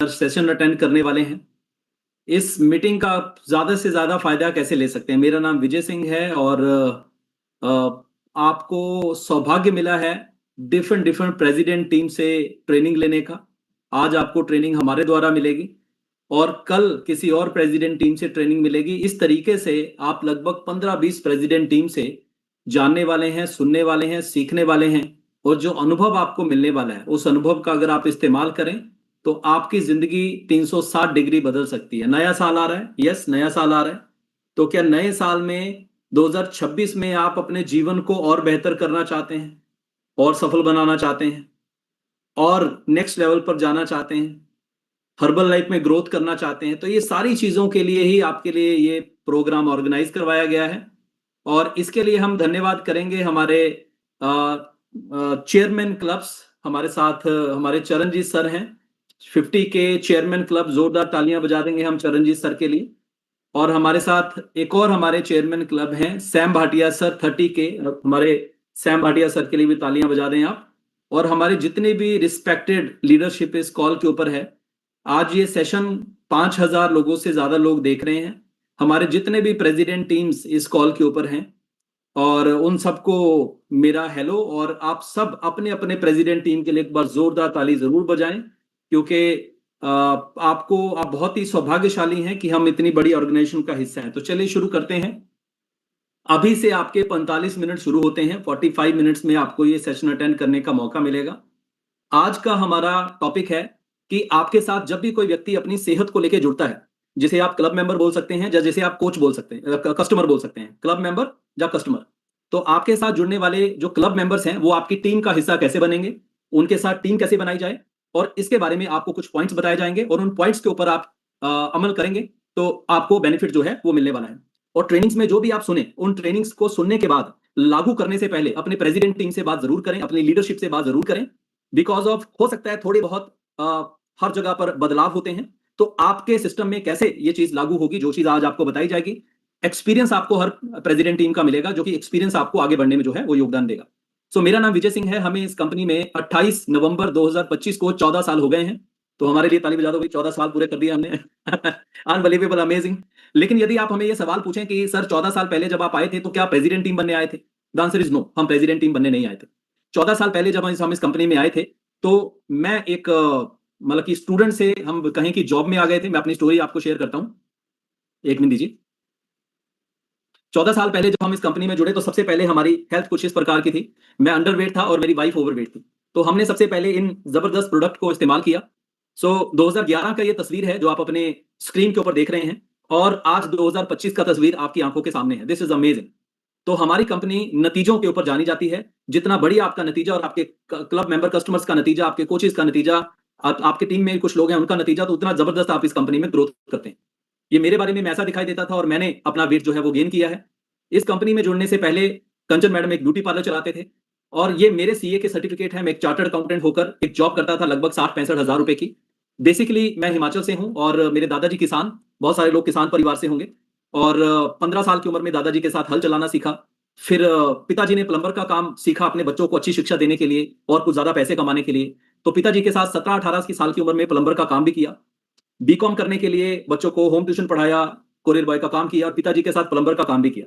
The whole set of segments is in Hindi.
सेशन अटेंड करने वाले हैं। इस मीटिंग का ज्यादा से ज्यादा फायदा कैसे ले सकते हैं। मेरा नाम विजय सिंह है और आपको सौभाग्य मिला है डिफरेंट डिफरेंट प्रेसिडेंट टीम से ट्रेनिंग लेने का। आज आपको ट्रेनिंग हमारे द्वारा मिलेगी और कल किसी और प्रेसिडेंट टीम से ट्रेनिंग मिलेगी। इस तरीके से आप लगभग 15-20 प्रेसिडेंट टीम से जानने वाले हैं, सुनने वाले हैं, सीखने वाले हैं और जो अनुभव आपको मिलने वाला है उस अनुभव का अगर आप इस्तेमाल करें तो आपकी जिंदगी 360 डिग्री बदल सकती है। नया साल आ रहा है, यस नया साल आ रहा है। तो क्या नए साल में 2026 में आप अपने जीवन को और बेहतर करना चाहते हैं और सफल बनाना चाहते हैं और नेक्स्ट लेवल पर जाना चाहते हैं, हर्बल लाइफ में ग्रोथ करना चाहते हैं, तो ये सारी चीजों के लिए ही आपके लिए ये प्रोग्राम ऑर्गेनाइज करवाया गया है। और इसके लिए हम धन्यवाद करेंगे हमारे चेयरमैन क्लब्स। हमारे साथ हमारे चरणजीत सर हैं, 50 के चेयरमैन क्लब, जोरदार तालियां बजा देंगे हम चरणजीत सर के लिए। और हमारे साथ एक और हमारे चेयरमैन क्लब हैं सैम भाटिया सर, 30 के, हमारे सैम भाटिया सर के लिए भी तालियां बजा दें आप। और हमारे जितने भी रिस्पेक्टेड लीडरशिप इस कॉल के ऊपर है। आज ये सेशन 5000 लोगों से ज्यादा लोग देख रहे हैं। हमारे जितने भी प्रेसिडेंट टीम्स इस कॉल के ऊपर हैं और उन सबको मेरा हेलो। और आप सब अपने अपने प्रेसिडेंट टीम के लिए एक बार जोरदार ताली जरूर बजाएं, क्योंकि आप बहुत ही सौभाग्यशाली हैं कि हम इतनी बड़ी ऑर्गेनाइजेशन का हिस्सा हैं। तो चलिए शुरू करते हैं। अभी से आपके 45 मिनट शुरू होते हैं। 45 मिनट्स में आपको ये सेशन अटेंड करने का मौका मिलेगा। आज का हमारा टॉपिक है कि आपके साथ जब भी कोई व्यक्ति अपनी सेहत को लेकर जुड़ता है, जिसे आप क्लब मेंबर बोल सकते हैं या जिसे आप कोच बोल सकते हैं, कस्टमर बोल सकते हैं, क्लब मेंबर या कस्टमर। तो आपके साथ जुड़ने वाले जो क्लब मेंबर्स हैं वो आपकी टीम का हिस्सा कैसे बनेंगे, उनके साथ टीम कैसे बनाई जाए, और इसके बारे में आपको कुछ पॉइंट्स बताए जाएंगे और उन पॉइंट्स के ऊपर आप अमल करेंगे तो आपको बेनिफिट जो है वो मिलने वाला है। और ट्रेनिंग्स में जो भी आप सुने, उन ट्रेनिंग्स को सुनने के बाद लागू करने से पहले अपने प्रेसिडेंट टीम से बात जरूर करें, अपनी लीडरशिप से बात जरूर करें। बिकॉज ऑफ हो सकता है थोड़े बहुत हर जगह पर बदलाव होते हैं, तो आपके सिस्टम में कैसे ये चीज लागू होगी, जो चीज आज आपको बताई जाएगी, एक्सपीरियंस आपको हर प्रेसिडेंट टीम का मिलेगा, जो कि एक्सपीरियंस आपको आगे बढ़ने में जो है वो योगदान देगा। सो मेरा नाम विजय सिंह है। हमें इस कंपनी में 28 नवंबर 2025 को 14 साल हो गए हैं। तो हमारे लिए ताली बजा दो भाई, 14 साल पूरे कर दिए हमने। Unbelievable, amazing. लेकिन यदि आप हमें ये सवाल पूछें कि सर 14 साल पहले जब आप आए थे तो क्या प्रेसिडेंट टीम बनने आए थे, द आंसर इज नो, हम प्रेसिडेंट टीम बनने नहीं आए थे। 14 साल पहले जब हम इस कंपनी में आए थे तो मैं एक मतलब कि स्टूडेंट से हम कहें कि जॉब में आ गए थे। मैं अपनी स्टोरी आपको शेयर करता हूं, एक मिनट दीजिए। 14 साल पहले जब हम इस कंपनी में जुड़े तो सबसे पहले हमारी हेल्थ कुछ इस प्रकार की थी। मैं अंडरवेट था और मेरी वाइफ ओवरवेट थी। तो हमने सबसे पहले इन जबरदस्त प्रोडक्ट को इस्तेमाल किया। 2011 का ये तस्वीर है जो आप अपने स्क्रीन के ऊपर देख रहे हैं, और आज 2025 का तस्वीर आपकी आंखों के सामने है। This is amazing. तो हमारी कंपनी नतीजों के ऊपर जानी जाती है। जितना बढ़िया आपका नतीजा और आपके क्लब मेंबर कस्टमर्स का नतीजा, आपके कोचेस का नतीजा, आपके टीम में कुछ लोग हैं उनका नतीजा, तो उतना जबरदस्त आप इस कंपनी में ग्रोथ करते हैं। ये मेरे बारे में ऐसा दिखाई देता था और मैंने अपना वेट जो है वो गेन किया है। इस कंपनी में जुड़ने से पहले कंचन मैडम एक ब्यूटी पार्लर चलाते थे, और ये मेरे सीए के सर्टिफिकेट है। मैं एक चार्टर्ड अकाउंटेंट होकर एक जॉब करता था लगभग 60-65 हजार रुपए की। बेसिकली मैं हिमाचल से हूं और मेरे दादाजी किसान, बहुत सारे लोग किसान परिवार से होंगे। और 15 साल की उम्र में दादाजी के साथ हल चलाना सीखा। फिर पिताजी ने प्लम्बर का काम सीखा अपने बच्चों को अच्छी शिक्षा देने के लिए और कुछ ज्यादा पैसे कमाने के लिए। तो पिताजी के साथ 17-18 की साल की उम्र में प्लम्बर का काम भी किया। बीकॉम करने के लिए बच्चों को होम ट्यूशन पढ़ाया, कोरियर बॉय का काम किया और पिताजी के साथ प्लम्बर का काम भी किया।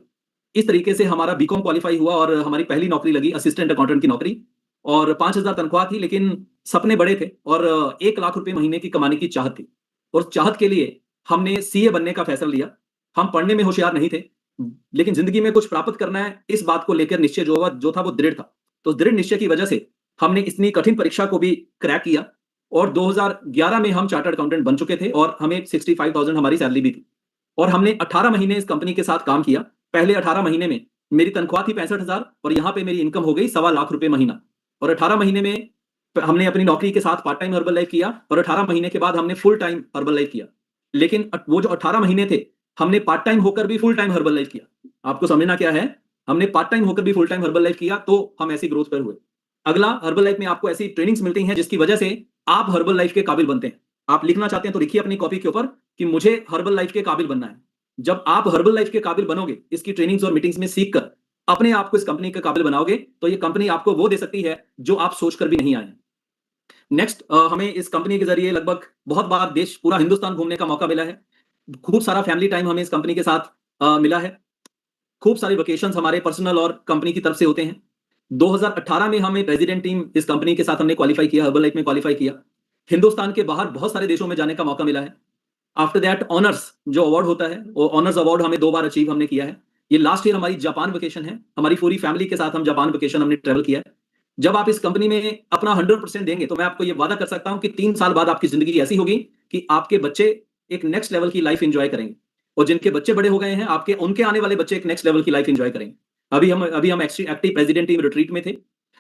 इस तरीके से हमारा बीकॉम क्वालिफाई हुआ और हमारी पहली नौकरी लगी असिस्टेंट अकाउंटेंट की नौकरी। और 5000 तनख्वाह थी, लेकिन सपने बड़े थे और 1 लाख रुपए महीने की कमाने की चाहत थी। और चाहत के लिए हमने सीए बनने का फैसला लिया। हम पढ़ने में होशियार नहीं थे, लेकिन जिंदगी में कुछ प्राप्त करना है, इस बात को लेकर निश्चय जो था वो दृढ़ था। तो दृढ़ निश्चय की वजह से हमने इतनी कठिन परीक्षा को भी क्रैक किया और 2011 में हम चार्टर्ड अकाउंटेंट बन चुके थे और हमें 65,000 हमारी सैलरी भी थी। और हमने 18 महीने इस कंपनी के साथ काम किया। पहले 18 महीने में मेरी तनख्वाह थी 65,000 और यहाँ पे मेरी इनकम हो गई 1.25 लाख रुपए महीना। और 18 महीने में हमने अपनी नौकरी के साथ पार्ट टाइम हर्बल लाइफ किया और 18 महीने के बाद हमने फुल टाइम हर्बल लाइफ किया। लेकिन वो जो 18 महीने थे, हमने पार्ट टाइम होकर भी फुल टाइम हर्बल लाइफ किया। आपको समझना क्या है, हमने पार्ट टाइम होकर भी फुल टाइम हर्बल लाइफ किया, तो हम ऐसी ग्रोथ पर हुए। अगला, हर्बल लाइफ में आपको ऐसी ट्रेनिंग्स मिलती हैं जिसकी वजह से आप हर्बल लाइफ के काबिल बनते हैं। आप लिखना चाहते हैं तो लिखिए अपनी कॉपी के ऊपर कि मुझे हर्बल लाइफ के काबिल बनना है। जब आप हर्बल लाइफ के काबिल बनोगे, इसकी ट्रेनिंग्स और मीटिंग्स में सीखकर अपने आप को इस कंपनी के काबिल बनाओगे, तो ये कंपनी आपको वो दे सकती है जो आप सोचकर भी नहीं आए हैं। नेक्स्ट हमें इस कंपनी के जरिए लगभग बहुत बार देश पूरा हिंदुस्तान घूमने का मौका मिला है। खूब सारा फैमिली टाइम हमें इस कंपनी के साथ मिला है। खूब सारी वेकेशंस हमारे पर्सनल और कंपनी की तरफ से होते हैं। 2018 में हमें प्रेसिडेंट टीम इस कंपनी के साथ हमने क्वालिफाई किया, हर्बल में क्वालिफाई किया। हिंदुस्तान के बाहर बहुत सारे देशों में जाने का मौका मिला है। आफ्टर दैट ऑनर्स जो अवार्ड होता है, वो ऑनर्स अवार्ड हमें 2 बार अचीव हमने किया है। ये लास्ट ईयर हमारी जापान वेकेशन है, हमारी पूरी फैमिली के साथ हम जापान वेकेशन हमने ट्रेवल किया है। जब आप इस कंपनी में अपना 100% देंगे तो मैं आपको ये वादा कर सकता हूं कि 3 साल बाद आपकी जिंदगी ऐसी होगी कि आपके बच्चे एक नेक्स्ट लेवल की लाइफ एंजॉय करेंगे, और जिनके बच्चे बड़े हो गए हैं आपके, उनके आने वाले बच्चे एक नेक्स्ट लेवल की लाइफ एंजॉय करेंगे। अभी हम एक्टिव प्रेसिडेंट टीम रिट्रीट में थे,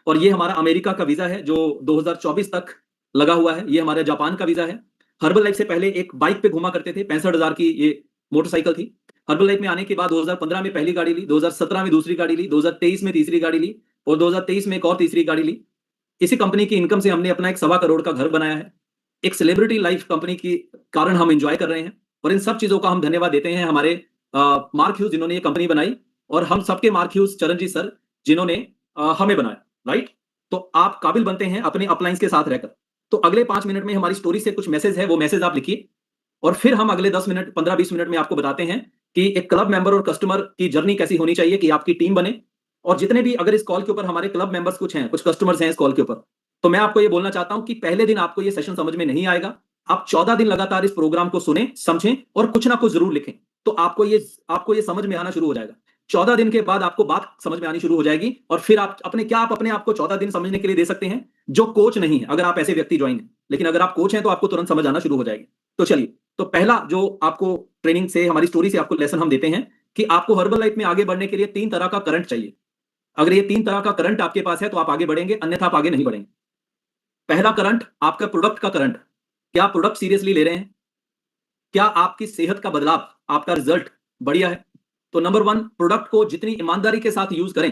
और ये हमारा अमेरिका का वीजा है जो 2024 तक लगा हुआ है। ये हमारे जापान का वीजा है। हर्बल लाइफ से पहले एक बाइक पे घुमा करते थे, 65,000 की ये मोटरसाइकिल थी। हर्बल लाइफ में आने के बाद 2015 में पहली गाड़ी ली, 2017 में दूसरी गाड़ी ली, 2023 में तीसरी गाड़ी ली, और 2023 में एक और तीसरी गाड़ी ली। इसी कंपनी की इनकम से हमने अपना एक 1.25 करोड़ का घर बनाया है। एक सेलिब्रिटी लाइफ कंपनी के कारण हम एंजॉय कर रहे हैं, और इन सब चीजों का हम धन्यवाद देते हैं हमारे मार्क ह्यूज जिन्होंने ये कंपनी बनाई, और हम सबके मार्क ह्यूज चरणजीत सर जिन्होंने हमें बनाया। राइट, तो आप काबिल बनते हैं अपने अपलाइंस के साथ रहकर। तो अगले 5 मिनट में हमारी स्टोरी से कुछ मैसेज है, वो मैसेज आप लिखिए, और फिर हम अगले 10 मिनट 15-20 मिनट में आपको बताते हैं कि एक क्लब मेंबर और कस्टमर की जर्नी कैसी होनी चाहिए कि आपकी टीम बने। और जितने भी अगर इस कॉल के ऊपर हमारे क्लब मेंबर्स कुछ हैं, कुछ कस्टमर्स हैं इस कॉल के ऊपर, तो मैं आपको ये बोलना चाहता हूं कि पहले दिन आपको ये सेशन समझ में नहीं आएगा। आप 14 दिन लगातार इस प्रोग्राम को सुने, समझें और कुछ ना कुछ जरूर लिखें, तो आपको ये समझ में आना शुरू हो जाएगा। 14 दिन के बाद आपको बात समझ में आनी शुरू हो जाएगी, और फिर आप अपने आप को 14 दिन समझने के लिए दे सकते हैं, जो कोच नहीं है। अगर आप ऐसे व्यक्ति ज्वाइन है, लेकिन अगर आप कोच हैं तो आपको तुरंत समझ आना शुरू हो जाएगी। तो चलिए, तो पहला जो आपको ट्रेनिंग से, हमारी स्टोरी से आपको लेसन हम देते हैं कि आपको हर्बल लाइफ में आगे बढ़ने के लिए 3 तरह का करंट चाहिए। अगर ये 3 तरह का करंट आपके पास है तो आप आगे बढ़ेंगे, अन्यथा आप आगे नहीं बढ़ेंगे। पहला करंट आपका प्रोडक्ट का करंट। क्या आप प्रोडक्ट सीरियसली ले रहे हैं? क्या आपकी सेहत का बदलाव, आपका रिजल्ट बढ़िया है? तो नंबर 1, प्रोडक्ट को जितनी ईमानदारी के साथ यूज करें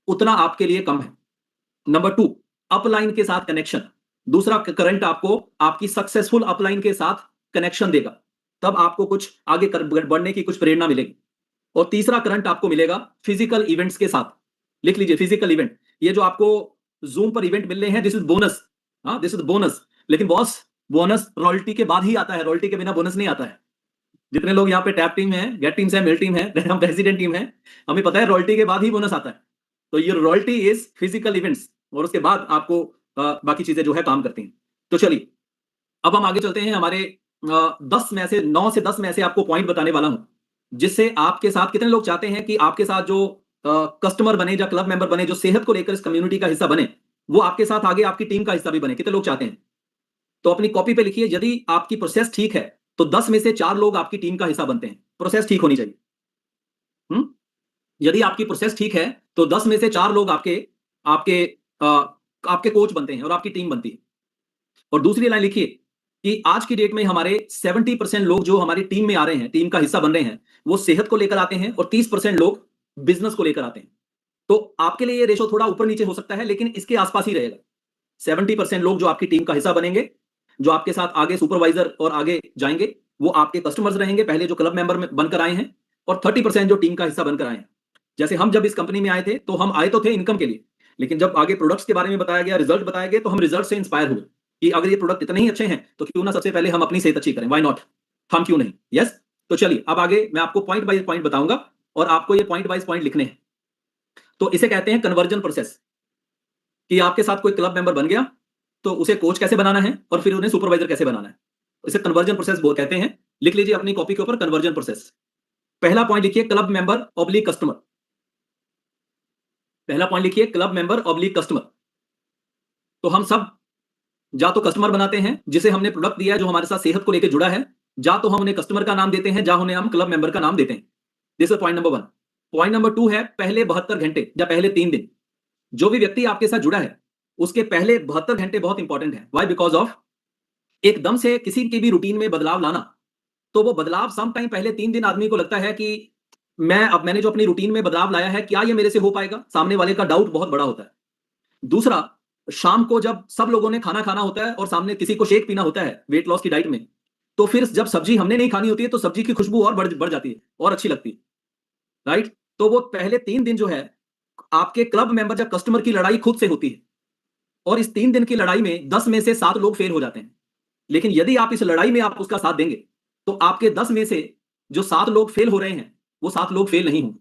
उतना आपके लिए कम है। नंबर 2, अपलाइन के साथ कनेक्शन। दूसरा करंट आपको आपकी सक्सेसफुल अपलाइन के साथ कनेक्शन देगा, तब आपको कुछ आगे बढ़ने की कुछ प्रेरणा मिलेगी। और तीसरा करंट आपको मिलेगा फिजिकल इवेंट्स के साथ। लिख लीजिए, फिजिकल इवेंट। ये जो आपको जूम पर इवेंट मिल रहे हैं, दिस इज बोनस। हाँ, दिस इज बोनस। लेकिन बॉस, बोनस रॉयल्टी के बाद ही आता है, रॉयल्टी के बिना बोनस नहीं आता है। जितने लोग यहाँ पे टैप टीम है, गेट टीम्स है, मेल टीम है, हम प्रेसिडेंट टीम है, हमें पता है रॉयल्टी के बाद ही बोनस आता है। तो ये रॉयल्टी इज फिजिकल इवेंट्स, और उसके बाद आपको बाकी चीजें जो है काम करती हैं। तो चलिए, अब हम आगे चलते हैं। हमारे 10 में से 9 से 10 में से आपको पॉइंट बताने वाला हूं, जिससे आपके साथ, कितने लोग चाहते हैं कि आपके साथ जो कस्टमर बने या क्लब मेंबर बने, जो सेहत को लेकर इस कम्युनिटी का हिस्सा बने, वो आपके साथ आगे आपकी टीम का हिस्सा भी बने? कितने लोग चाहते हैं? तो अपनी कॉपी पे लिखिए, यदि आपकी प्रोसेस ठीक है तो 10 में से 4 लोग आपकी टीम का हिस्सा बनते हैं। प्रोसेस ठीक होनी चाहिए। हम्म यदि आपकी प्रोसेस ठीक है तो 10 में से 4 लोग आपके आपके अ, आपके कोच बनते हैं और आपकी टीम बनती है। और दूसरी लाइन लिखिए कि आज की डेट में हमारे 70% लोग जो हमारी टीम में आ रहे हैं, टीम का हिस्सा बन रहे हैं, वो सेहत को लेकर आते हैं, और 30% लोग बिजनेस को लेकर आते हैं। तो आपके लिए ये रेशो थोड़ा ऊपर नीचे हो सकता है, लेकिन इसके आसपास ही रहेगा। 70% लोग जो आपकी टीम का हिस्सा बनेंगे, जो आपके साथ आगे सुपरवाइजर और आगे जाएंगे, वो आपके कस्टमर्स रहेंगे, पहले जो क्लब मेंबर में बनकर आए हैं, और 30% जो टीम का हिस्सा बनकर आए हैं। जैसे हम जब इस कंपनी में आए थे तो हम आए तो थे इनकम के लिए, लेकिन जब आगे प्रोडक्ट्स के बारे में बताया गया, रिजल्ट बताया गया, तो हम रिजल्ट से इंस्पायर हुए कि अगर ये प्रोडक्ट इतने ही अच्छे हैं तो क्यों ना सबसे पहले हम अपनी सेहत अच्छी करें। व्हाई नॉट, हम क्यों नहीं? यस। तो चलिए, अब आगे मैं आपको पॉइंट बाय पॉइंट बताऊंगा, और आपको ये पॉइंट बाय पॉइंट लिखने हैं। तो इसे कहते हैं कन्वर्जन प्रोसेस। कि आपके साथ कोई क्लब मेंबर बन गया तो उसे कोच कैसे बनाना है, और फिर उन्हें सुपरवाइजर कैसे बनाना है, इसे कन्वर्जन प्रोसेस कहते हैं। लिख लीजिए अपनी कॉपी के ऊपर कन्वर्जन प्रोसेस। पहला पॉइंट लिखिए, क्लब मेंबर ऑब्लिक कस्टमर। पहला पॉइंट लिखिए, क्लब मेंबर ऑब्लिक कस्टमर। तो हम सब जा तो कस्टमर बनाते हैं जिसे हमने प्रोडक्ट दिया है, जो हमारे साथ सेहत को लेकर जुड़ा है, जा तो हम उन्हें कस्टमर का नाम देते हैं, जा उन्हें हम क्लब मेंबर का नाम देते हैं। This is point number 1। Point number 2 है पहले 72 घंटे या पहले 3 दिन। जो भी व्यक्ति आपके साथ जुड़ा है, उसके पहले 72 घंटे बहुत इंपॉर्टेंट है। व्हाई? बिकॉज ऑफ एकदम से किसी की भी रूटीन में बदलाव लाना, तो वो बदलाव सम टाइम पहले 3 दिन आदमी को लगता है कि मैंने जो अपनी रूटीन में बदलाव लाया है, क्या ये मेरे से हो पाएगा? सामने वाले का डाउट बहुत बड़ा होता है। दूसरा, शाम को जब सब लोगों ने खाना खाना होता है और सामने किसी को शेक पीना होता है वेट लॉस की डाइट में, तो फिर जब सब्जी हमने नहीं खानी होती है तो सब्जी की खुशबू और बढ़ जाती है और अच्छी लगती है। राइट? तो वो पहले 3 दिन जो है, आपके क्लब मेंबर या कस्टमर की लड़ाई खुद से होती है। और इस 3 दिन की लड़ाई में 10 में से 7 लोग फेल हो जाते हैं। लेकिन यदि आप इस लड़ाई में आप उसका साथ देंगे तो आपके 10 में से जो 7 लोग फेल हो रहे हैं वो 7 लोग फेल नहीं होंगे।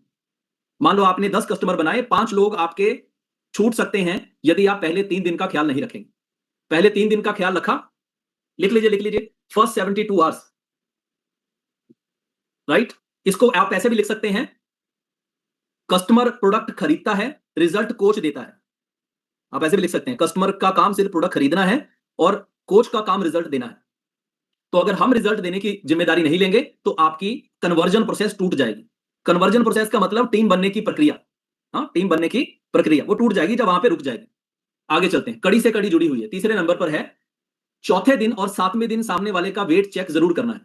मान लो आपने 10 कस्टमर बनाए, 5 लोग आपके छूट सकते हैं यदि आप पहले 3 दिन का ख्याल नहीं रखेंगे। पहले 3 दिन का ख्याल रखा, लिख लीजिए फर्स्ट 72 आवर्स, राइट। इसको आप ऐसे भी लिख सकते हैं, कस्टमर प्रोडक्ट खरीदता है, रिजल्ट कोच देता है। आप ऐसे भी लिख सकते हैं, कस्टमर का काम सिर्फ प्रोडक्ट खरीदना है और कोच का काम रिजल्ट देना है। तो अगर हम रिजल्ट देने की जिम्मेदारी नहीं लेंगे तो आपकी कन्वर्जन प्रोसेस टूट जाएगी। कन्वर्जन प्रोसेस का मतलब टीम बनने की प्रक्रिया। हाँ, टीम बनने की प्रक्रिया वो टूट जाएगी जब वहां पे रुक जाएगी। आगे चलते हैं, कड़ी से कड़ी जुड़ी हुई है। तीसरे नंबर पर है, चौथे दिन और 7वें दिन सामने वाले का वेट चेक जरूर करना है।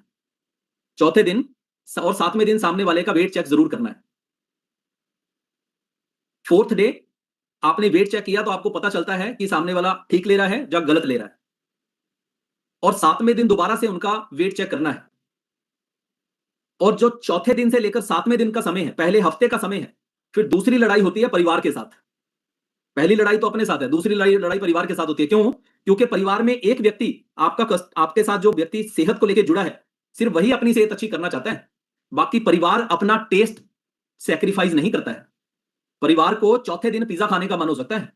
चौथे दिन और 7वें दिन सामने वाले का वेट चेक जरूर करना है। फोर्थ डे आपने वेट चेक किया तो आपको पता चलता है कि सामने वाला ठीक ले रहा है या गलत ले रहा है, और 7वें दिन दोबारा से उनका वेट चेक करना है। और जो चौथे दिन से लेकर 7वें दिन का समय है, पहले हफ्ते का समय है, फिर दूसरी लड़ाई होती है परिवार के साथ। पहली लड़ाई तो अपने साथ है, दूसरी लड़ाई परिवार के साथ होती है। क्यों? क्योंकि परिवार में एक व्यक्ति आपके साथ जो व्यक्ति सेहत को लेकर जुड़ा है, सिर्फ वही अपनी सेहत अच्छी करना चाहता है। बाकी परिवार अपना टेस्ट सैक्रिफाइस नहीं करता है। परिवार को चौथे दिन पिज्जा खाने का मन हो सकता है,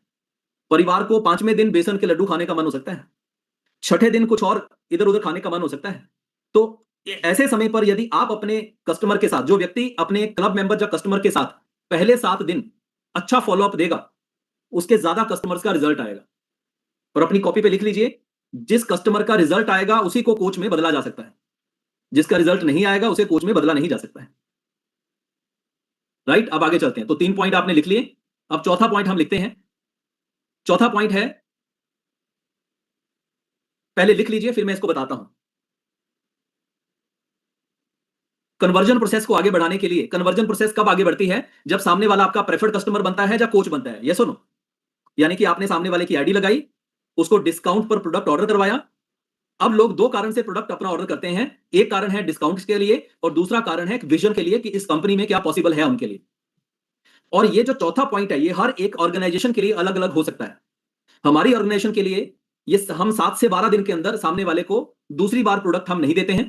परिवार को 5वें दिन बेसन के लड्डू खाने का मन हो सकता है, छठे दिन कुछ और इधर उधर खाने का मन हो सकता है। तो ऐसे समय पर यदि आप अपने कस्टमर के साथ, जो व्यक्ति अपने क्लब मेंबर या कस्टमर के साथ पहले 7 दिन अच्छा फॉलोअप देगा, उसके ज्यादा कस्टमर्स का रिजल्ट आएगा। और अपनी कॉपी पे लिख लीजिए, जिस कस्टमर का रिजल्ट आएगा उसी को कोच में बदला जा सकता है, जिसका रिजल्ट नहीं आएगा उसे कोच में बदला नहीं जा सकता है। राइट, अब आगे चलते हैं। तो 3 पॉइंट आपने लिख लिए, अब चौथा पॉइंट हम लिखते हैं। चौथा पॉइंट है, पहले लिख लीजिए फिर मैं इसको बताता हूं। कन्वर्जन प्रोसेस को आगे बढ़ाने के लिए, कन्वर्जन प्रोसेस कब आगे बढ़ती है? जब सामने वाला आपका प्रेफर्ड कस्टमर बनता है या कोच बनता है। यस और नो? यानी कि आपने सामने वाले की आईडी लगाई, उसको डिस्काउंट पर प्रोडक्ट ऑर्डर करवाया। अब लोग 2 कारण से प्रोडक्ट अपना ऑर्डर करते हैं। एक कारण है डिस्काउंट्स के लिए और दूसरा कारण है विजन के लिए कि इस कंपनी में क्या पॉसिबल है उनके लिए। और ये जो चौथा पॉइंट है, ये हर एक ऑर्गेनाइजेशन के लिए अलग अलग हो सकता है। हमारी ऑर्गेनाइजेशन के लिए ये हम 7 से 12 दिन के अंदर सामने वाले को दूसरी बार प्रोडक्ट हम नहीं देते हैं।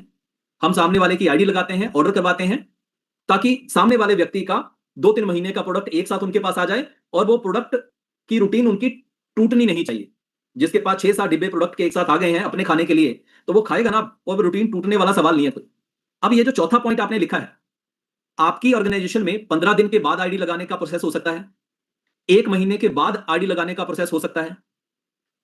हम सामने वाले की आईडी लगाते हैं, ऑर्डर करवाते हैं, ताकि सामने वाले व्यक्ति का 2-3 महीने का प्रोडक्ट एक साथ उनके पास आ जाए और वो प्रोडक्ट की रूटीन उनकी टूटनी नहीं चाहिए। जिसके पास 6-7 डिब्बे प्रोडक्ट के एक साथ आ गए हैं अपने खाने के लिए, तो वो खाएगा ना, और रूटीन टूटने वाला सवाल नहीं है कोई। अब ये जो चौथा पॉइंट आपने लिखा है, आपकी ऑर्गेनाइजेशन में 15 दिन के बाद आईडी लगाने का प्रोसेस हो सकता है, 1 महीने के बाद आईडी लगाने का प्रोसेस हो सकता है,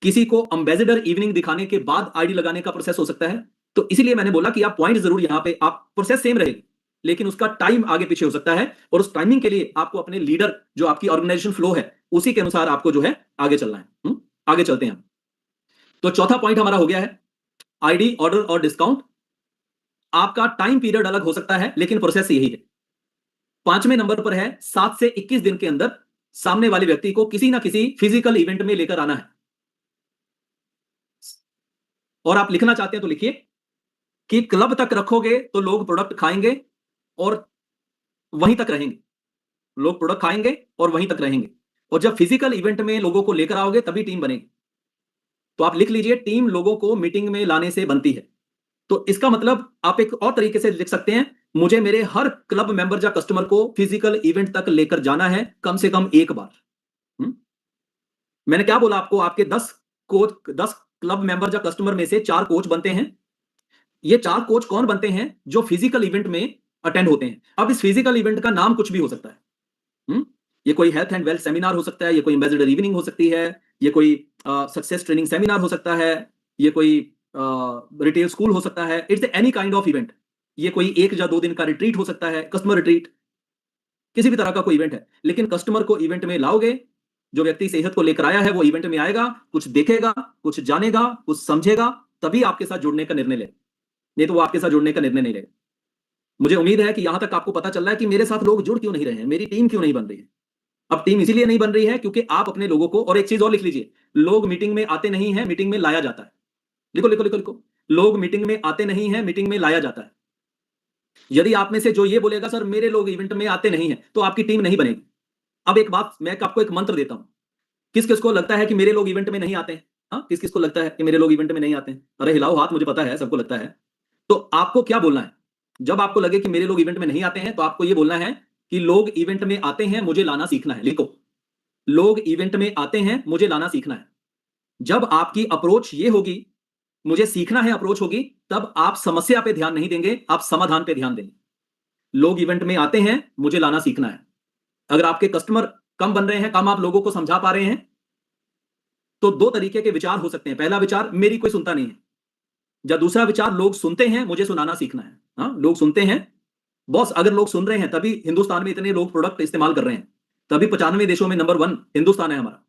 किसी को एम्बेसडर इवनिंग दिखाने के बाद आईडी लगाने का प्रोसेस हो सकता है। तो इसीलिए मैंने बोला कि आप पॉइंट जरूर यहां पे, आप प्रोसेस सेम रहेगी लेकिन उसका टाइम आगे पीछे हो सकता है, और उस टाइमिंग के लिए आपको अपने लीडर, जो आपकी ऑर्गेनाइजेशन फ्लो है, उसी के अनुसार आपको जो है आगे चलना है। आगे चलते हैं। तो चौथा पॉइंट हमारा हो गया है आईडी, ऑर्डर और डिस्काउंट। आपका टाइम पीरियड अलग हो सकता है लेकिन प्रोसेस यही है। 5वें नंबर पर है, 7 से 21 दिन के अंदर सामने वाले व्यक्ति को किसी ना किसी फिजिकल इवेंट में लेकर आना है। और आप लिखना चाहते हैं तो लिखिए कि क्लब तक रखोगे तो लोग प्रोडक्ट खाएंगे और वहीं तक रहेंगे। लोग प्रोडक्ट खाएंगे और वहीं तक रहेंगे, और जब फिजिकल इवेंट में लोगों को लेकर आओगे तभी टीम बनेगी। तो आप लिख लीजिए, टीम लोगों को मीटिंग में लाने से बनती है। तो इसका मतलब आप एक और तरीके से लिख सकते हैं, मुझे मेरे हर क्लब मेंबर या कस्टमर को फिजिकल इवेंट तक लेकर जाना है कम से कम एक बार। मैंने क्या बोला आपको, आपके 10 क्लब मेंबर या कस्टमर में से 4 कोच बनते हैं। ये 4 कोच कौन बनते हैं? जो फिजिकल इवेंट में अटेंड होते हैं। अब इस फिजिकल इवेंट का नाम कुछ भी हो सकता है। ये कोई हेल्थ एंड वेल्थ सेमिनार हो सकता है, ये कोई एम्बेसडर इवनिंग हो सकती है, ये कोई सक्सेस ट्रेनिंग सेमिनार हो सकता है, ये कोई रिटेल स्कूल हो सकता है। It's any kind of event. ये कोई 1 या 2 दिन का रिट्रीट हो सकता है, कस्टमर रिट्रीट, किसी भी तरह का कोई इवेंट है। लेकिन कस्टमर को इवेंट में लाओगे, जो व्यक्ति सेहत को लेकर आया है वो इवेंट में आएगा, कुछ देखेगा, कुछ जानेगा, कुछ समझेगा, तभी आपके साथ जुड़ने का निर्णय ले, नहीं तो वो आपके साथ जुड़ने का निर्णय नहीं लेगा। मुझे उम्मीद है कि यहां तक आपको पता चल रहा है कि मेरे साथ लोग जुड़ क्यों नहीं रहे हैं, मेरी टीम क्यों नहीं बन रही है। अब टीम इसीलिए नहीं बन रही है क्योंकि आप अपने लोगों को, और एक चीज और लिख लीजिए, लोग मीटिंग में आते नहीं है, मीटिंग में लाया जाता है। लिखो लिखो लिखो लिखो, लोग मीटिंग में आते नहीं है, मीटिंग में लाया जाता है। यदि आप में से जो ये बोलेगा सर मेरे लोग इवेंट में आते नहीं है, तो आपकी टीम नहीं बनेगी। अब एक बात, मैं आपको एक मंत्र देता हूं, किस किस को लगता है कि मेरे लोग इवेंट में नहीं आते हैं? हाँ, किस किस को लगता है कि मेरे लोग इवेंट में नहीं आते हैं? अरे हिलाओ हाथ, मुझे पता है सबको लगता है। तो आपको क्या बोलना है? जब आपको लगे कि मेरे लोग इवेंट में नहीं आते हैं, तो आपको ये बोलना है कि लोग इवेंट में आते हैं, मुझे लाना सीखना है। लिखो, लोग इवेंट में आते हैं, मुझे लाना सीखना है। जब आपकी अप्रोच ये होगी, मुझे सीखना है अप्रोच होगी, तब आप समस्या पे ध्यान नहीं देंगे, आप समाधान पे ध्यान देंगे। लोग इवेंट में आते हैं, मुझे लाना सीखना है। अगर आपके कस्टमर कम बन रहे हैं, कम आप लोगों को समझा पा रहे हैं, तो दो तरीके के विचार हो सकते हैं। पहला विचार, मेरी कोई सुनता नहीं है। या दूसरा विचार, लोग सुनते हैं, मुझे सुनाना सीखना है। हाँ, लोग सुनते हैं बॉस, अगर लोग सुन रहे हैं तभी हिंदुस्तान में इतने लोग प्रोडक्ट इस्तेमाल कर रहे हैं, तभी 95 देशों में नंबर 1 हिंदुस्तान है हमारा।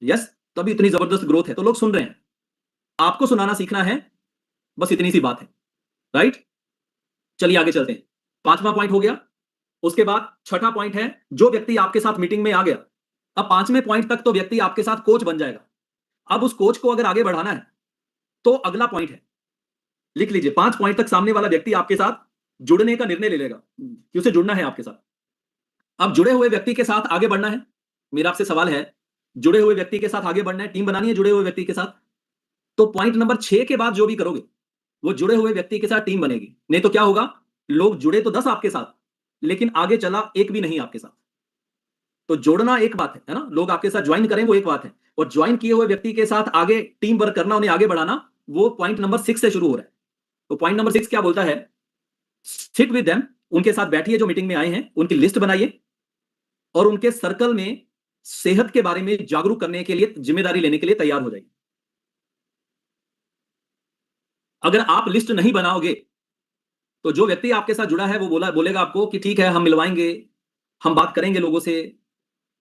यस, तभी इतनी जबरदस्त ग्रोथ है, तो लोग सुन रहे हैं। आपको सुनाना सीखना है, बस इतनी सी बात है। राइट, चलिए आगे चलते हैं। 5वां पॉइंट हो गया। उसके बाद 6ठा पॉइंट है, जो व्यक्ति आपके साथ मीटिंग में आ गया, अब 5वें पॉइंट तक तो व्यक्ति आपके साथ कोच बन जाएगा। अब उस कोच को अगर आगे बढ़ाना है, तो अगला पॉइंट है, लिख लीजिए, 5 पॉइंट तक सामने वाला व्यक्ति आपके साथ जुड़ने का निर्णय ले लेगा कि उसे जुड़ना है आपके साथ। अब जुड़े हुए व्यक्ति के साथ आगे बढ़ना है। मेरा आपसे सवाल है, जुड़े हुए व्यक्ति के साथ आगे बढ़ना है, टीम बनानी है जुड़े हुए व्यक्ति के साथ, तो पॉइंट नंबर 6 के बाद जो भी करोगे, वो जुड़े हुए व्यक्ति के साथ टीम बनेगी। नहीं तो क्या होगा, लोग जुड़े तो 10 आपके साथ, लेकिन आगे चला एक भी नहीं आपके साथ। तो जोड़ना एक बात है ना, लोग आपके साथ ज्वाइन करें वो एक बात है, और ज्वाइन किए हुए व्यक्ति के साथ आगे टीम वर्क करना, उन्हें आगे बढ़ाना, वो पॉइंट नंबर 6 से शुरू हो रहा है। तो पॉइंट नंबर 6 क्या बोलता है, सिट विद देम, उनके साथ बैठिए जो मीटिंग में आए हैं, उनकी लिस्ट बनाइए और उनके सर्कल में सेहत के बारे में जागरूक करने के लिए, जिम्मेदारी लेने के लिए तैयार हो जाइए। अगर आप लिस्ट नहीं बनाओगे, तो जो व्यक्ति आपके साथ जुड़ा है वो बोलेगा आपको कि ठीक है, हम मिलवाएंगे, हम बात करेंगे लोगों से,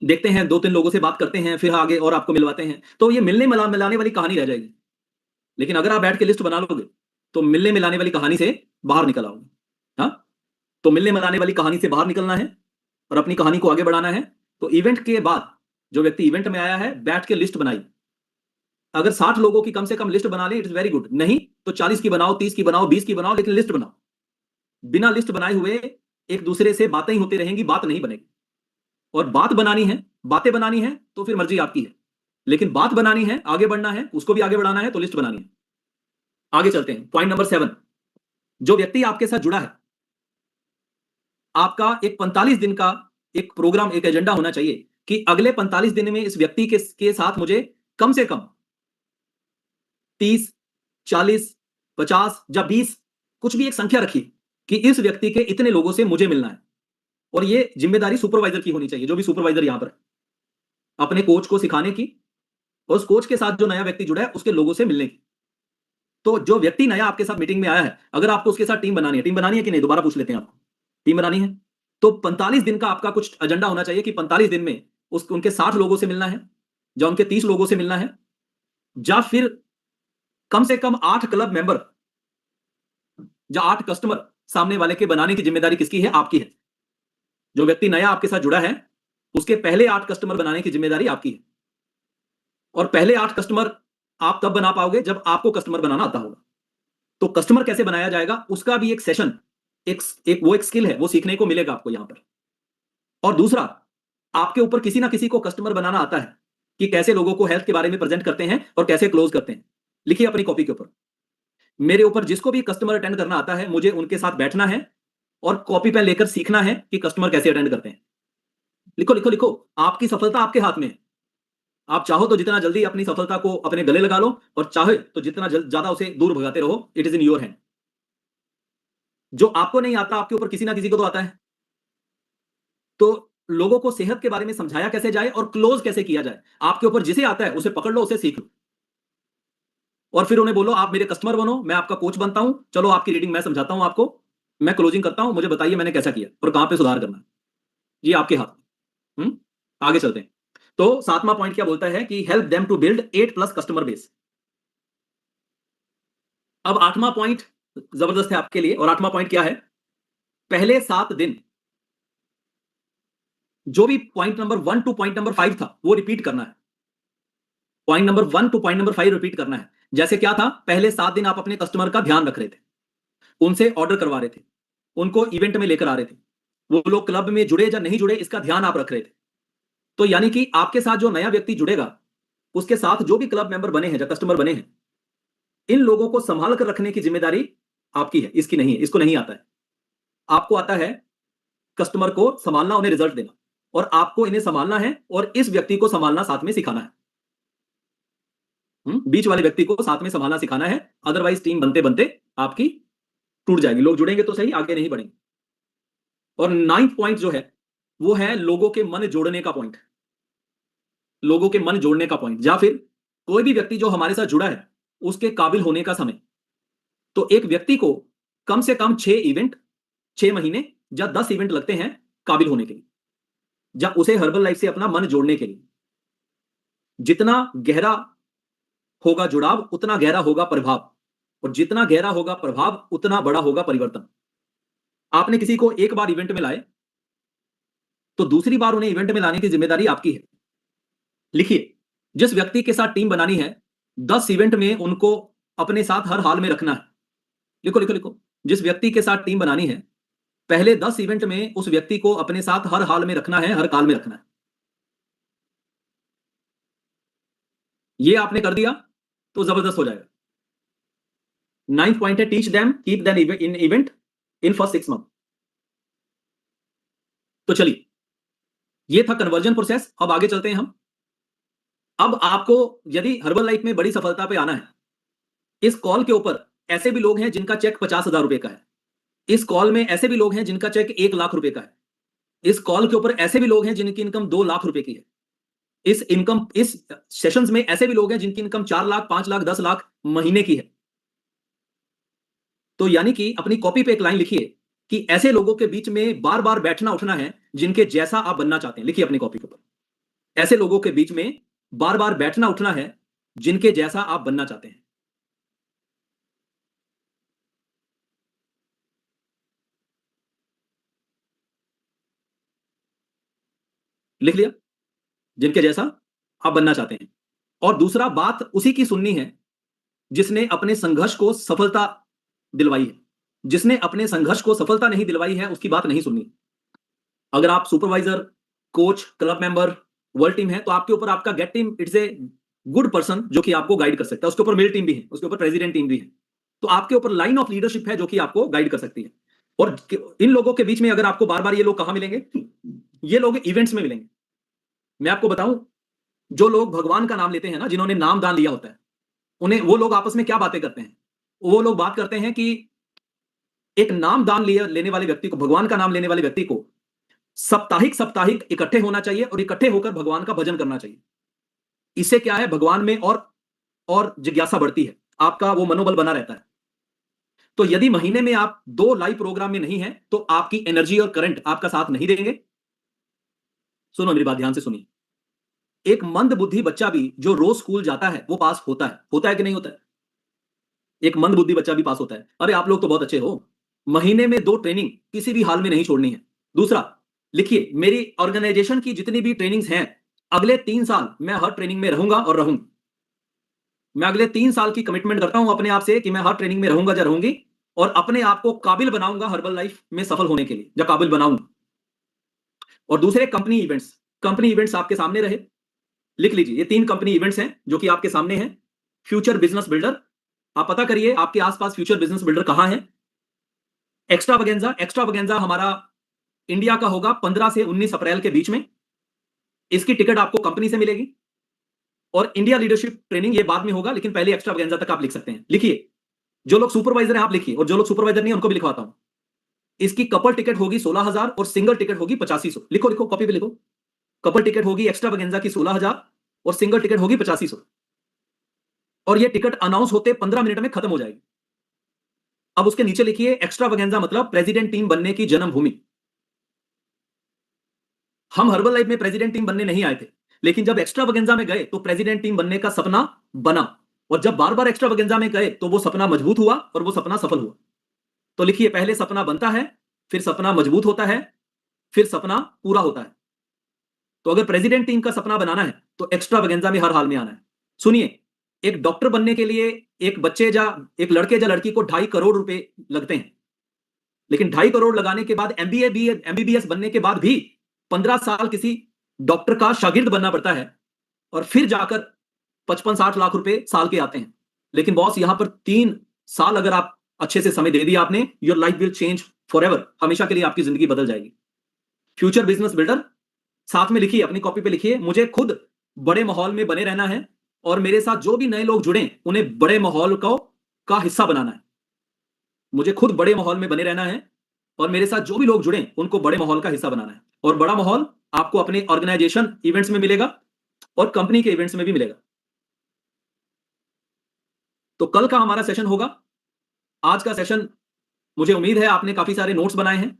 देखते हैं 2-3 लोगों से बात करते हैं, फिर आगे और आपको मिलवाते हैं। तो ये मिलने मिलाने वाली कहानी रह जाएगी। लेकिन अगर आप बैठ के लिस्ट बना लोगे, तो मिलने मिलाने वाली कहानी से बाहर निकल आओगे। हाँ, तो मिलने मिलाने वाली कहानी से बाहर निकलना है और अपनी कहानी को आगे बढ़ाना है। तो इवेंट के बाद जो व्यक्ति इवेंट में आया है, बैठ के लिस्ट बनाई। अगर 60 लोगों की कम से कम लिस्ट बना ले, इट्स वेरी गुड। नहीं तो 40 की बनाओ, 30 की बनाओ, 20 की बनाओ, लेकिन लिस्ट बनाओ। बिना लिस्ट बनाए हुए एक दूसरे से बातें ही होती रहेंगी, बात नहीं बनेगी। और बात बनानी है, बातें बनानी है, तो फिर मर्जी आपकी है। लेकिन बात बनानी है, आगे बढ़ना है, उसको भी आगे बढ़ाना है, तो लिस्ट बनानी है। आगे चलते हैं, पॉइंट नंबर 7। जो व्यक्ति आपके साथ जुड़ा है, आपका एक 45 दिन का एक प्रोग्राम, एक एजेंडा होना चाहिए कि अगले 45 दिन में इस व्यक्ति के साथ मुझे कम से कम 30, 40, 50 या 20, कुछ भी एक संख्या रखिए कि इस व्यक्ति के इतने लोगों से मुझे मिलना है। और ये जिम्मेदारी सुपरवाइजर की होनी चाहिए, जो भी सुपरवाइजर यहां पर है, अपने कोच को सिखाने की और उस कोच के साथ जो नया व्यक्ति जुड़ा है उसके लोगों से मिलने की। तो जो व्यक्ति नया आपके साथ मीटिंग में आया है, अगर आपको उसके साथ टीम बनानी है कि नहीं, दोबारा पूछ लेते हैं आपको, टीम बनानी है, तो 45 दिन का आपका कुछ एजेंडा होना चाहिए कि 45 दिन में उनके 60 लोगों से मिलना है, या उनके 30 लोगों से मिलना है, या फिर कम से कम 8 क्लब मेंबर या 8 कस्टमर सामने वाले के बनाने की जिम्मेदारी किसकी है? आपकी है। जो व्यक्ति नया आपके साथ जुड़ा है, उसके पहले 8 कस्टमर बनाने की जिम्मेदारी आपकी है। और पहले 8 कस्टमर आप तब बना पाओगे जब आपको कस्टमर बनाना आता होगा। तो कस्टमर कैसे बनाया जाएगा, उसका भी एक सेशन, एक स्किल है, वो सीखने को मिलेगा आपको यहां पर। और दूसरा, आपके ऊपर किसी ना किसी को कस्टमर बनाना आता है कि कैसे लोगों को हेल्थ के बारे में प्रेजेंट करते हैं और कैसे क्लोज करते हैं। लिखिए अपनी कॉपी के ऊपर, मेरे ऊपर जिसको भी कस्टमर अटेंड करना आता है, मुझे उनके साथ बैठना है और कॉपी पेन लेकर सीखना है कि कस्टमर कैसे अटेंड करते हैं। लिखो लिखो लिखो, आपकी सफलता आपके हाथ में है। आप चाहो तो जितना जल्दी अपनी सफलता को अपने गले लगा लो, और चाहे तो जितना ज्यादा उसे दूर भगाते रहो। It is in your hand. जो आपको नहीं आता, आपके ऊपर किसी ना किसी को तो आता है। तो लोगों को सेहत के बारे में समझाया कैसे जाए और क्लोज कैसे किया जाए, आपके ऊपर जिसे आता है उसे पकड़ लो, उसे सीख लो, और फिर उन्हें बोलो आप मेरे कस्टमर बनो, मैं आपका कोच बनता हूं, चलो आपकी रीडिंग मैं समझाता हूं आपको, मैं क्लोजिंग करता हूं, मुझे बताइए मैंने कैसा किया और कहां पे सुधार करना है। ये आपके हाथ में। आगे चलते हैं। तो 7वां पॉइंट क्या बोलता है कि help them to build 8+ customer base. अब 8वां पॉइंट जबरदस्त है आपके लिए, और 8वां पॉइंट क्या है, पहले 7 दिन जो भी point number 1 two point number 5 था, वो रिपीट करना है। Point number 1 two point number 5 repeat करना है। जैसे क्या था, पहले 7 दिन आप अपने कस्टमर का ध्यान रख रहे थे, उनसे ऑर्डर करवा रहे थे, उनको इवेंट में लेकर आ रहे थे, वो लोग क्लब में जुड़े या नहीं जुड़े इसका ध्यान आप रख रहे थे। तो यानी कि आपके साथ जो नया व्यक्ति जुड़ेगा, उसके साथ जो भी क्लब मेंबर बने हैं, जो कस्टमर बने हैं, इन लोगों को संभाल कर रखने की जिम्मेदारी आपकी है, इसकी नहीं है, इसको नहीं आता है। आपको आता है कस्टमर को संभालना, उन्हें रिजल्ट देना, और आपको इन्हें संभालना है और इस व्यक्ति को संभालना साथ में सिखाना है। बीच वाले व्यक्ति को साथ में संभालना सिखाना है, अदरवाइज टीम बनते बनते आपकी टूट जाएगी। लोग जुड़ेंगे तो सही, आगे नहीं बढ़ेंगे। और 9th पॉइंट जो है, वो है लोगों के मन जोड़ने का पॉइंट। लोगों के मन जोड़ने का पॉइंट, या फिर कोई भी व्यक्ति जो हमारे साथ जुड़ा है, उसके काबिल होने का समय। तो एक व्यक्ति को कम से कम 6 इवेंट, 6 महीने या 10 इवेंट लगते हैं काबिल होने के लिए, या उसे हर्बल लाइफ से अपना मन जोड़ने के लिए। जितना गहरा होगा जुड़ाव, उतना गहरा होगा प्रभाव, और जितना गहरा होगा प्रभाव, उतना बड़ा होगा परिवर्तन। आपने किसी को एक बार इवेंट में लाए, तो दूसरी बार उन्हें इवेंट में लाने की जिम्मेदारी आपकी है। लिखिए, जिस व्यक्ति के साथ टीम बनानी है, 10 इवेंट में उनको अपने साथ हर हाल में रखना है। लिखो लिखो लिखो, जिस व्यक्ति के साथ टीम बनानी है, पहले 10 इवेंट में उस व्यक्ति को अपने साथ हर हाल में रखना है, हर काल में रखना है। ये आपने कर दिया तो जबरदस्त हो जाएगा। 9th पॉइंट है, teach them, keep them in event in first 6 month. तो चलिए, ये था कन्वर्जन प्रोसेस। अब आगे चलते हैं हम। अब आपको यदि हर्बल लाइफ में बड़ी सफलता पे आना है, इस कॉल के ऊपर ऐसे भी लोग हैं जिनका चेक 50,000 रुपए का है। इस कॉल में ऐसे भी लोग हैं जिनका चेक 1 लाख रुपए का है। इस कॉल के ऊपर ऐसे भी लोग हैं जिनकी इनकम 2 लाख रुपए की है। इस सेशंस में ऐसे भी लोग हैं जिनकी इनकम 4 लाख, 5 लाख, 10 लाख महीने की है। तो यानी कि अपनी कॉपी पे एक लाइन लिखिए कि ऐसे लोगों के बीच में बार बार बैठना उठना है जिनके जैसा आप बनना चाहते हैं। लिखिए अपनी कॉपी के ऊपर, ऐसे लोगों के बीच में बार बार बैठना उठना है जिनके जैसा आप बनना चाहते हैं। लिख लिया, जिनके जैसा आप बनना चाहते हैं। और दूसरा बात उसी की सुननी है जिसने अपने संघर्ष को सफलता दिलवाई है। जिसने अपने संघर्ष को सफलता नहीं दिलवाई है, उसकी बात नहीं सुननी। अगर आप supervisor, coach, club member, world team है, तो आपके ऊपर आपका get team it's a good person जो कि आपको गाइड कर सकता है। उसके ऊपर मेल टीम भी है, उसके ऊपर प्रेसिडेंट टीम भी है। तो आपके ऊपर लाइन ऑफ लीडरशिप है जो कि आपको गाइड कर सकती है। और इन लोगों के बीच में अगर आपको बार बार ये लोग कहां मिलेंगे, ये लोग इवेंट्स में मिलेंगे। मैं आपको बताऊं, जो लोग भगवान का नाम लेते हैं ना, जिन्होंने नाम दान लिया होता है, उन्हें वो लोग आपस में क्या बातें करते हैं? वो लोग बात करते हैं कि एक नाम दान लेने वाले व्यक्ति को, भगवान का नाम लेने वाले व्यक्ति को साप्ताहिक साप्ताहिक इकट्ठे होना चाहिए और इकट्ठे होकर भगवान का भजन करना चाहिए। इससे क्या है, भगवान में और जिज्ञासा बढ़ती है, आपका वो मनोबल बना रहता है। तो यदि महीने में आप 2 लाइव प्रोग्राम में नहीं है, तो आपकी एनर्जी और करंट आपका साथ नहीं देंगे। सुनो मेरी बात ध्यान से सुनिए। एक मंद बुद्धि बच्चा भी जो रोज स्कूल जाता है, वो पास होता है कि नहीं होता है? एक मंद बुद्धि बच्चा भी पास होता है। अरे आप लोग तो बहुत अच्छे हो। महीने में 2 ट्रेनिंग किसी भी हाल में नहीं छोड़नी है। दूसरा, लिखिए, मेरी ऑर्गेनाइजेशन की जितनी भी ट्रेनिंग्स हैं, अगले 3 साल मैं हर ट्रेनिंग में रहूंगा और रहूंगी। मैं अगले 3 साल की कमिटमेंट करता हूं अपने आप से कि मैं हर ट्रेनिंग में रहूंगा या रहूंगी, और अपने आप को काबिल बनाऊंगा हर्बल लाइफ में सफल होने के लिए, या काबिल बनाऊंगा। और दूसरे, कंपनी इवेंट्स आपके सामने रहे। लिख लीजिए, ये 3 कंपनी इवेंट्स हैं जो कि आपके सामने हैं। फ्यूचर बिजनेस बिल्डर, आप पता करिए आपके आसपास फ्यूचर बिजनेस बिल्डर कहां है। एक्स्ट्रावगेंजा हमारा इंडिया का होगा 15 से 19 अप्रैल के बीच में। इसकी टिकट आपको कंपनी से मिलेगी। और इंडिया लीडरशिप ट्रेनिंग ये बाद में होगा, लेकिन पहले एक्स्ट्रावगेंजा तक आप लिख सकते हैं। लिखिए, जो लोग सुपरवाइजर हैं आप लिखिए, और जो लोग सुपरवाइजर नहीं है उनको भी लिखवाता हूं। इसकी कपल टिकट होगी 16,000 और सिंगल टिकट होगी 8500। लिखो लिखो, कॉपी पे लिखो। कपल टिकट होगी एक्स्ट्रावगेंजा की 16,000 और सिंगल टिकट होगी 8500। और ये टिकट अनाउंस होते 15 मिनट में खत्म हो जाएगी। अब उसके नीचे लिखिए, एक्स्ट्रावगेंजा मतलब प्रेसिडेंट टीम बनने की जन्मभूमि। हम हर्बल लाइफ में प्रेसिडेंट टीम बनने नहीं आए थे, लेकिन जब एक्स्ट्रावगेंजा में गए तो प्रेसिडेंट टीम बनने का सपना बना। और जब बार बार एक्स्ट्रावगेंजा में गए तो वो सपना मजबूत हुआ और वो सपना सफल हुआ। तो लिखिए, पहले सपना बनता है, फिर सपना मजबूत होता है, फिर सपना पूरा होता है। तो अगर प्रेसिडेंट टीम का सपना बनाना है तो एक्स्ट्रावगेंजा में हर हाल में आना है। सुनिए, एक डॉक्टर बनने के लिए एक बच्चे या एक लड़के या लड़की को 2.5 करोड़ रुपए लगते हैं, लेकिन 2.5 करोड़ लगाने के बाद एमबीबीएस बनने के बाद भी 15 साल किसी डॉक्टर का शागिर्द बनना पड़ता है और फिर जाकर 55-60 लाख रुपए साल के आते हैं। लेकिन बॉस यहां पर 3 साल अगर आप अच्छे से समय दे दिया आपने, your life will change forever. हमेशा के लिए आपकी जिंदगी बदल जाएगी। फ्यूचर बिजनेस बिल्डर, साथ में लिखिए, अपनी कॉपी पे लिखिए, मुझे खुद बड़े माहौल में बने रहना है और मेरे साथ जो भी नए लोग जुड़े उन्हें बड़े माहौल का हिस्सा बनाना है। मुझे खुद बड़े माहौल में बने रहना है और मेरे साथ जो भी लोग जुड़े उनको बड़े माहौल का हिस्सा बनाना है। और बड़ा माहौल आपको अपने ऑर्गेनाइजेशन इवेंट्स में मिलेगा और कंपनी के इवेंट्स में भी मिलेगा। तो कल का हमारा सेशन होगा। आज का सेशन, मुझे उम्मीद है आपने काफी सारे नोट्स बनाए हैं।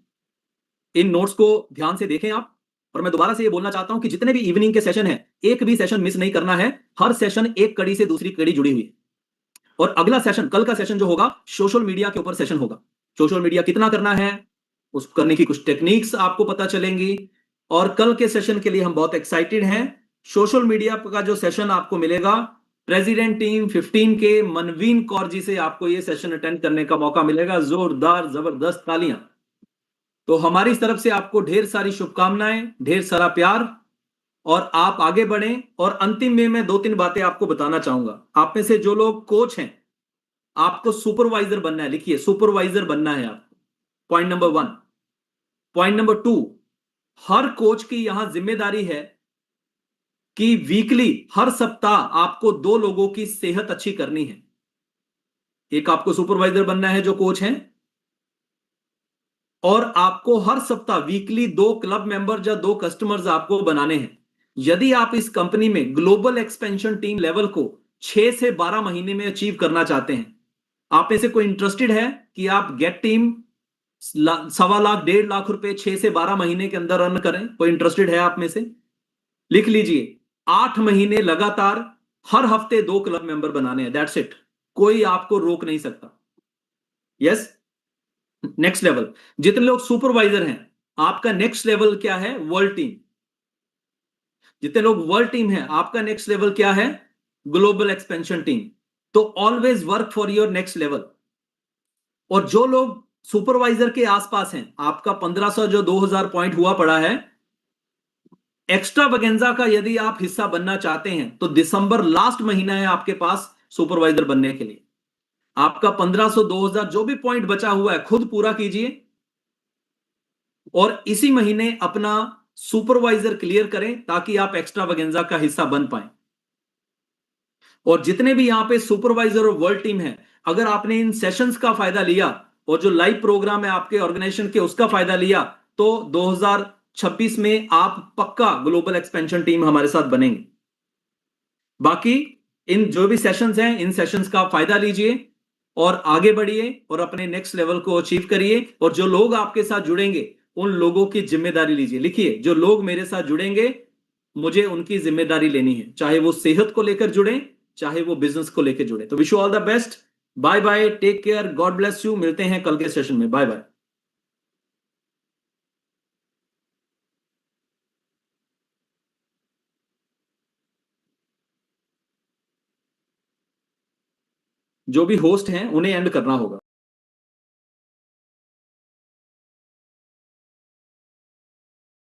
इन नोट्स को ध्यान से देखें आप। और मैं दोबारा से ये बोलना चाहता हूं कि जितने भी इवनिंग के सेशन हैं, एक भी सेशन मिस नहीं करना है। हर सेशन एक कड़ी से दूसरी कड़ी जुड़ी हुई है। और अगला सेशन, कल का सेशन जो होगा, सोशल मीडिया के ऊपर सेशन होगा। सोशल मीडिया कितना करना है, उस करने की कुछ टेक्निक्स आपको पता चलेंगी। और कल के सेशन के लिए हम बहुत एक्साइटेड हैं। सोशल मीडिया का जो सेशन आपको मिलेगा, प्रेसिडेंट टीम 15 के मनवीन कौर जी से आपको ये सेशन अटेंड करने का मौका मिलेगा। जोरदार जबरदस्त तालियां। तो हमारी तरफ से आपको ढेर सारी शुभकामनाएं, ढेर सारा प्यार, और आप आगे बढ़ें। और अंतिम में मैं 2-3 बातें आपको बताना चाहूंगा। आप में से जो लोग कोच हैं, आपको सुपरवाइजर बनना है। लिखिए, सुपरवाइजर बनना है आपको। Point number 1। पॉइंट नंबर 2, हर कोच की यहां जिम्मेदारी है कि वीकली, हर सप्ताह आपको 2 लोगों की सेहत अच्छी करनी है। एक आपको सुपरवाइजर बनना है जो कोच हैं, और आपको हर सप्ताह वीकली 2 क्लब मेंबर या 2 कस्टमर्स आपको बनाने हैं। यदि आप इस कंपनी में ग्लोबल एक्सपेंशन टीम लेवल को 6 से 12 महीने में अचीव करना चाहते हैं, आप में से कोई इंटरेस्टेड है कि आप गेट टीम 1.25 लाख 1.5 लाख रुपए 6 से 12 महीने के अंदर अर्न करें? कोई इंटरेस्टेड है आप में से? लिख लीजिए, 8 महीने लगातार हर हफ्ते 2 क्लब मेंबर बनाने हैं। That's it. कोई आपको रोक नहीं सकता। यस। नेक्स्ट लेवल, जितने लोग सुपरवाइजर हैं, आपका नेक्स्ट लेवल क्या है? World team. जितने लोग वर्ल्ड टीम है, आपका नेक्स्ट लेवल क्या है? Global expansion team. तो always work for your next level. और जो लोग सुपरवाइजर के आसपास हैं, आपका 1500 जो 2000 पॉइंट हुआ पड़ा है, एक्स्ट्रा वगेंजा का यदि आप हिस्सा बनना चाहते हैं तो दिसंबर लास्ट महीना है आपके पास सुपरवाइजर बनने के लिए। आपका 1500 2000 जो भी पॉइंट बचा हुआ है, खुद पूरा कीजिए और इसी महीने अपना सुपरवाइजर क्लियर करें ताकि आप एक्स्ट्रा वगेंजा का हिस्सा बन पाए। और जितने भी यहां पे सुपरवाइजर और वर्ल्ड टीम है, अगर आपने इन सेशंस का फायदा लिया और जो लाइव प्रोग्राम है आपके ऑर्गेनाइजेशन के, उसका फायदा लिया, तो 2026 में आप पक्का ग्लोबल एक्सपेंशन टीम हमारे साथ बनेंगे। बाकी इन जो भी सेशंस हैं, इन सेशंस का फायदा लीजिए और आगे बढ़िए और अपने नेक्स्ट लेवल को अचीव करिए। और जो लोग आपके साथ जुड़ेंगे, उन लोगों की जिम्मेदारी लीजिए। लिखिए, जो लोग मेरे साथ जुड़ेंगे, मुझे उनकी जिम्मेदारी लेनी है, चाहे वो सेहत को लेकर जुड़े, चाहे वो बिजनेस को लेकर जुड़े। तो wish you all the best. Bye bye, take care, God bless you. मिलते हैं कल के सेशन में। Bye bye. जो भी होस्ट हैं उन्हें एंड करना होगा।